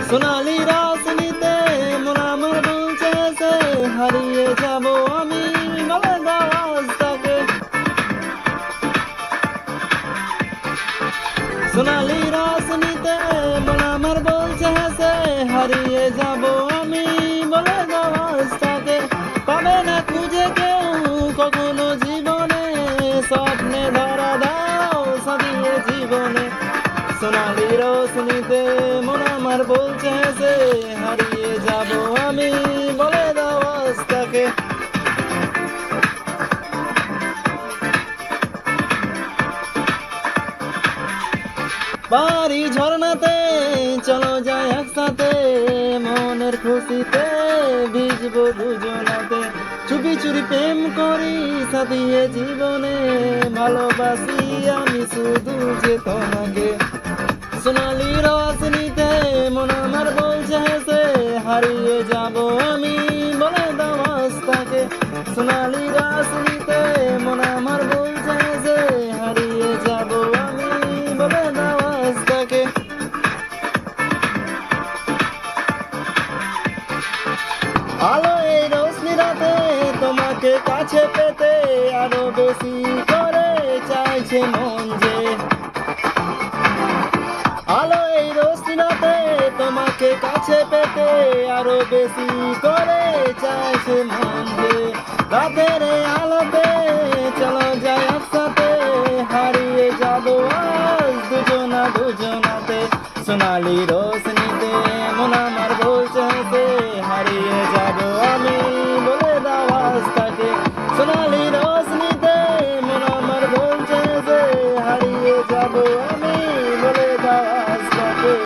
সোনালি রোশনীতে মন আমার বলছে সে হারিয়ে যাব আমি, বলে দাও আজ তাকে। সোনালি রোশনীতে মন আমার বলছে সে হারিয়ে যাব আমি, বলে দাও আজ তাকে। পাবে না খুঁজে কেউ কখনো জীবনে, স্বপ্নে ধরা দাও সাজিয়ে জীবনে। সোনালি রোশনীতে মন আমার বলছে সে হারিয়ে যাব আমি, বলে দাও আজ তাকে। পারি ঝরনাতে চলো যাই একসাথে, মনের খুশিতে ভিজবো দুজনাতে। চুপি চুরি প্রেম করি সাথিয়ে জীবনে, ভালোবাসি আমি শুধু যে তোমাকে। সোনালি রোশনীতে মন আমার বলছে সে হারিয়ে যাব আমি, বলে দাও আজ তাকে। সোনালি রোশনীতে মন আমার বলছে সে হারিয়ে যাব আমি, বলে দাও আজ তাকে। আলো এই রোশনি রাতে তোমাকে কাছে পেতে আরো বেশি করে চাইছে মন যে। আলো এই রোশনি রাতে তোমাকে কাছে পেতে আরো বেশি করে চাইছে মন যে। রাতের এই আলোতে চলো যাই একসাথে, হারিয়ে যাব আজ দুজনাতে। সোনালি রোশনি